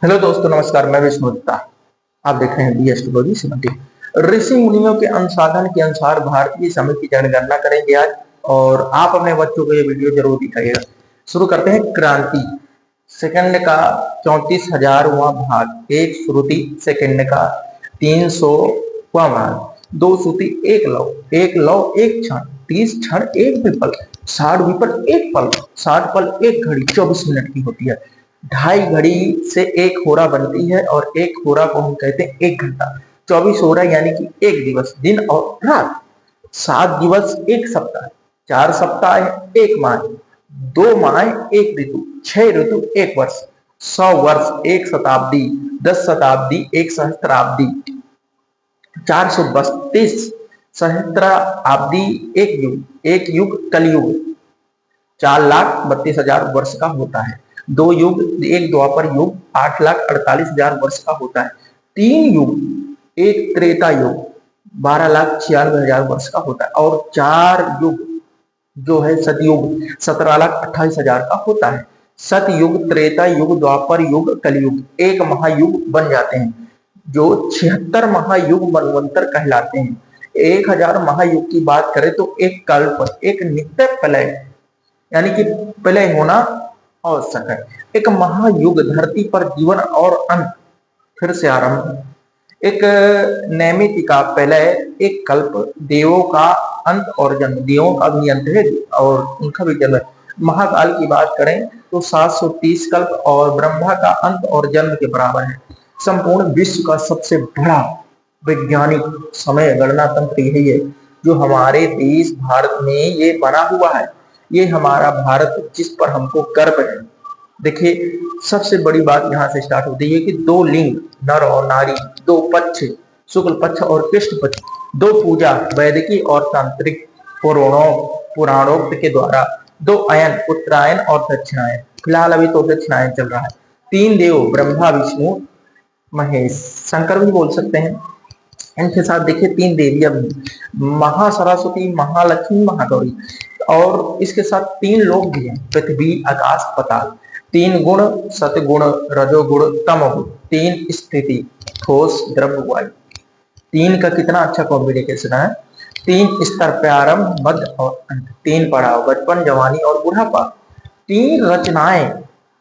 Hello दोस्तों, नमस्कार। मैं विष्णु दत्ता। आप देख रहे हैं बी एस्ट्रोलॉजी समझिए। ऋषि मुनियों के अनुसाधन के अनुसार भारतीय समय की जनगणना करेंगे आज, और आप अपने बच्चों को ये वीडियो जरूर दिखाइएगा। शुरू करते हैं। क्रांति सेकंड का 34,000वां भाग, एक श्रुति सेकंड का 300वां भाग, दो श्रुति एक लव एक क्षण, 30 क्षण एक विपल, 60 विपल एक पल, 60 पल एक घड़ी 24 मिनट की होती है। ढाई घड़ी से एक होरा बनती है, और एक होरा को हम कहते हैं एक घंटा। 24 होरा यानी कि एक दिवस, दिन और रात। 7 दिवस एक सप्ताह, 4 सप्ताह एक माह, 2 माह एक ऋतु, 6 ऋतु एक वर्ष, 100 वर्ष एक शताब्दी, 10 शताब्दी एक सहस्त्राब्दी, 432 सहस्त्राब्दी एक युग कलयुग, 4,32,000 वर्ष का होता है। 2 युग, एक द्वापर युग 8,48,000 वर्ष का होता है। 3 युग, एक त्रेता युग 12,96,000 वर्ष का होता है, और 4 युग जो है सतयुग 17,28,000 का होता है। सतयुग, त्रेता युग, द्वापर युग, कलयुग एक महायुग बन जाते हैं, जो 76 महायुग मनवंतर कहलाते हैं। 1000 महायुग की बात करें तो एक कल्प, एक नित्य प्रलय यानी कि प्रलय होना आवश्यक है। एक महायुग, धरती पर जीवन और अंत, फिर से आरंभ। एक नैमित्तिका प्रलय, एक कल्प, देवों का अंत और जन्म, देवों का भी अंत है और उनका भी जन्म है। महाकाल की बात करें तो 730 कल्प, और ब्रह्मा का अंत और जन्म के बराबर है। संपूर्ण विश्व का सबसे बड़ा वैज्ञानिक समय गणना तंत्र यही है, जो हमारे देश भारत में ये बना हुआ है। ये हमारा भारत, जिस पर हमको गर्व है। देखिए, सबसे बड़ी बात यहाँ से स्टार्ट होती है कि 2 लिंग, नर और नारी, 2 पक्ष, शुक्ल पक्ष और कृष्ण पक्ष, 2 पूजा, वैदिकी और तांत्रिक, पुराणोक्त के द्वारा, 2 अयन, उत्तरायण और दक्षिणायन। फिलहाल अभी तो दक्षिणायन चल रहा है। 3 देव, ब्रह्मा विष्णु महेश, शंकर भी बोल सकते हैं। इनके साथ देखिए 3 देवियां भी, महासरस्वती, महालक्ष्मी, महागौरी, और इसके साथ 3 लोग भी हैं, पृथ्वी, आकाश, पताल। 3 गुण, सतगुण, रजोगुण, तमोगुण। 3 स्थिति, ठोस, द्रव्य, वायु। 3 का कितना अच्छा कॉम्बिनेशन है। 3 स्तर, प्रारंभ, मध्य और अंत। 3 पड़ाव, बचपन, जवानी और बुढ़ापा। 3 रचनाएं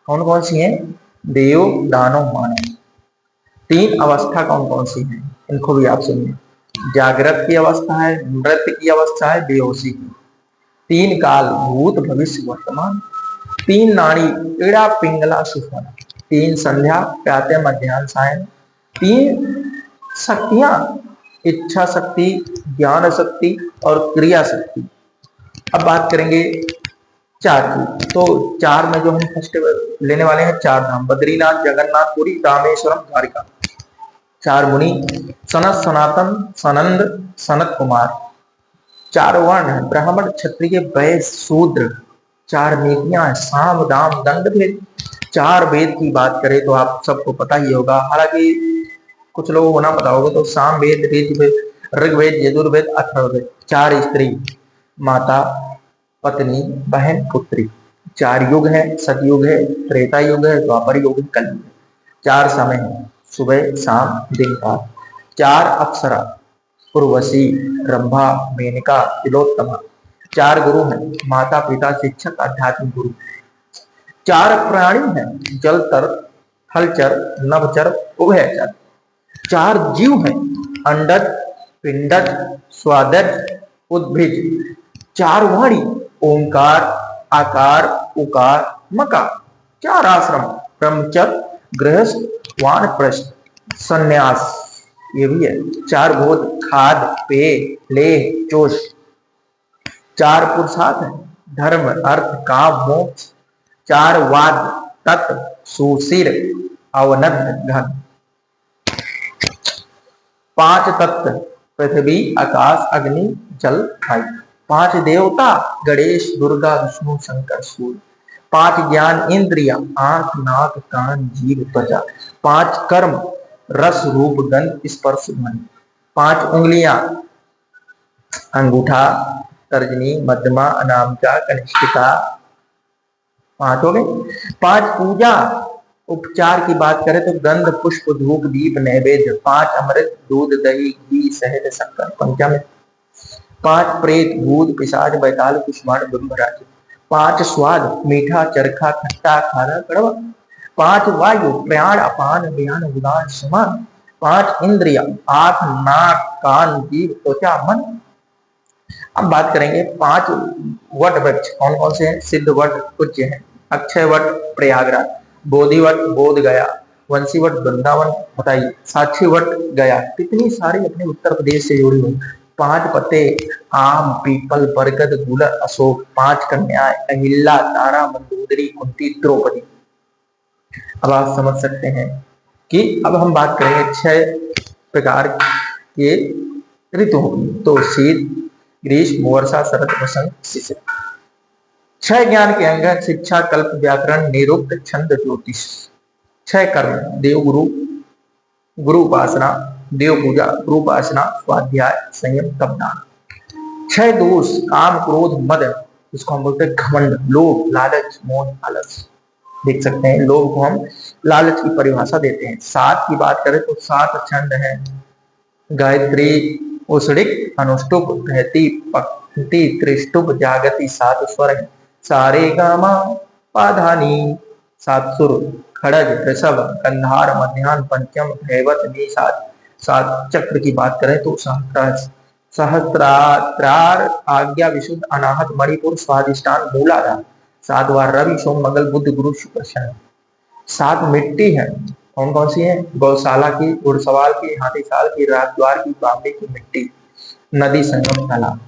कौन कौन सी हैं? देव, दानव, मानव। 3 अवस्था कौन कौन सी हैं? इनको भी आप सुनिए। जागृत की अवस्था है, नृत्य की अवस्था है, बेहोशी की। 3 काल, भूत, भविष्य, वर्तमान। 3 नाड़ी, इड़ा, पिंगला, सुषुम्ना। 3 संध्या, प्रातः, मध्याह्न, सायं। 3 शक्तियां, इच्छा शक्ति, ज्ञान शक्ति और क्रिया शक्ति। अब बात करेंगे 4 की। तो 4 में जो हम फर्स्ट लेने वाले हैं, 4 धाम, बद्रीनाथ, जगन्नाथ, पुरी, रामेश्वरम, द्वारिका। 4 मुनि, सनत, सनातन, सनंद, सनत कुमार। 4 वर्ण है, ब्राह्मण, क्षत्रिय, वैश्य, शूद्र। 4 नीतियां हैं, साम, दाम, दंड, भेद। 4 वेद की बात करें तो आप सबको पता ही होगा, हालांकि कुछ लोगों को ना पता होगा। तो साम वेद, ऋग्वेद, यजुर्वेद, अथर्ववेद। 4 स्त्री, माता, पत्नी, बहन, पुत्री। 4 युग है, सतयुग है, त्रेता युग है, द्वापर युग है, कलयुग है। 4 समय है, सुबह, शाम, दिन, रात। 4 अप्सरा, उर्वशी, रंभा, मेनका, तिलोत्तमा। 4 गुरु हैं, माता, पिता, शिक्षक, आध्यात्मिक गुरु। 4 प्राणी हैं, जलचर, थलचर, नभचर, उभयचर। 4 जीव हैं, अंडज, पिंडज, स्वादज, उद्भिज। 4 वाणी, ओंकार, आकार, उकार, मकार। 4 आश्रम, ब्रह्मचर्य, गृहस्थ, वानप्रस्थ, संन्यास, ये भी है। 4 बोध, खाद, पेय, लेह, जोश। 4 पुरुषार्थ हैं, धर्म, अर्थ, काम, मोक्ष। 4 वाद, तत्व, सुशिर, अवनत, घन। 5 तत्व, पृथ्वी, आकाश, अग्नि, जल, वायु। 5 देवता, गणेश, दुर्गा, विष्णु, शंकर, सूर्य। 5 ज्ञान इंद्रिया, आंख, नाक, कान, जीभ, त्वचा। 5 कर्म, रस, रूप, गंध, स्पर्श, ध्वनि। 5 उंगलियां, अंगूठा, तर्जनी, मध्यमा, अनामिका, कनिष्ठिका। 5 हो गए। 5 पूजा, उपचार की बात करें तो गंध पुष्प धूप दीप नैवेद्य, 5 अमृत दूध दही घी शहद शक्कर पंचामृत, 5 प्रेत भूत पिशाच बैताल कुष्मांड ब्रह्मराज, 5 स्वाद मीठा चरखा खट्टा खारा कड़वा, 5 वायु प्राण अपान व्यान उदान समान, 5 इंद्रिया आंख नाक कान जीभ त्वचा मन। अब बात करेंगे 5 वट वृक्ष कौन कौन से हैं। सिद्ध वट उच्च है, अक्षय वट प्रयागराज, बोधिवट बोध गया, वंशीवट वृंदावन, बताइए साक्षी वट गया। कितनी सारी अपने उत्तर प्रदेश से जुड़ी हुई। 5 पत्ते आम पीपल बरगद गुलर अशोक, 5 कन्याएं अहिल्या तारा मंदोदरी कुंती द्रौपदी। अब आप समझ सकते हैं कि अब हम बात करेंगे 6 प्रकार के ऋतुओं की। तो शीत ग्रीष्म वर्षा शरद वसंत शिशिर। 6 ज्ञान के अंग शिक्षा कल्प व्याकरण निरुक्त छंद ज्योतिष। 6 कर्म देवगुरु गुरु उपासना देव पूजा गुरु उपासना स्वाध्याय संयम तपदान। 6 दोष काम क्रोध मद, इसको हम बोलते हैं घमंड लोभ लालच मोह आलस। देख सकते हैं लोभ को हम लालच की परिभाषा देते हैं। 7 की बात करें तो 7 छंद है गायत्री उषडिक अनुष्टुप कहती पक्ति त्रिष्टुप जागति 7 स्वर है सारे गामा पाधानी 7 सुर खड़ज ऋषभ कंधार मध्यान्ह पंचम धैवत नी 7 चक्र की बात करें तो सहस्त्रार आज्ञा विशुद्ध अनाहत मणिपुर स्वादिष्टान मूलाधार 7 बार रवि सोम मंगल बुध गुरु शुक्र शनि। 7 मिट्टी है कौन कौन सी है। गौशाला की घुड़सवार की हाथी साल की राजद्वार की बांबे की मिट्टी नदी संगम तालाब।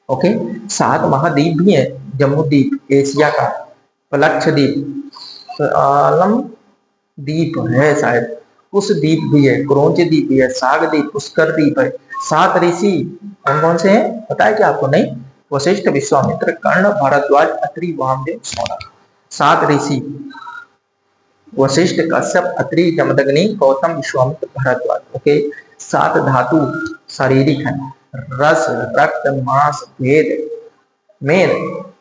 ओके 7 महाद्वीप भी है जम्बूद्वीप एशिया का, लक्षद्वीप आलम द्वीप है शायद, उस द्वीप भी है, क्रोंच द्वीप भी है, साग द्वीप पुष्कर द्वीप है। 7 ऋषि कौन कौन से हैं पता है क्या आपको। नहीं, वशिष्ठ विश्वामित्र कर्ण भारद्वाज अत्रि वामदेव सौनक। 7 ऋषि वशिष्ठ कश्यप अत्रि जमदग्नि गौतम विश्वामित्र भारद्वाज। ओके 7 धातु शारीरिक है रस रक्त मांस भेद मेद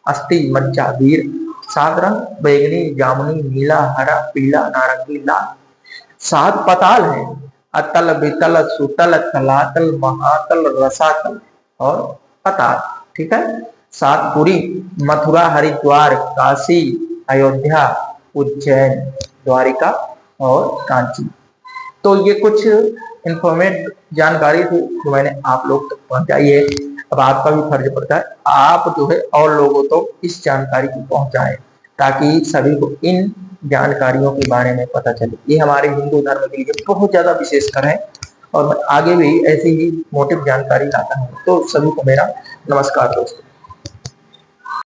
अस्थि मज्जा वीर। 7 रंग बैगनी जामुनी नीला हरा पीला नारंगी लाल। 7 पताल है अतल वितल सुतल तलातल महातल रसातल और पताल। ठीक है 7 पुरी मथुरा हरिद्वार काशी अयोध्या उज्जैन द्वारिका और कांची। तो ये कुछ इंफॉर्मेट जानकारी थी जो मैंने आप लोग तक पहुंचाई है। अब आपका भी फर्ज पड़ता है आप जो है और लोगों तक इस जानकारी को पहुंचाएं ताकि सभी को इन जानकारियों के बारे में पता चले। ये हमारे हिंदू धर्म के लिए बहुत ज्यादा विशेषकर है और मैं आगे भी ऐसी ही मोटिव जानकारी लाता हूँ। तो सभी को मेरा नमस्कार दोस्तों।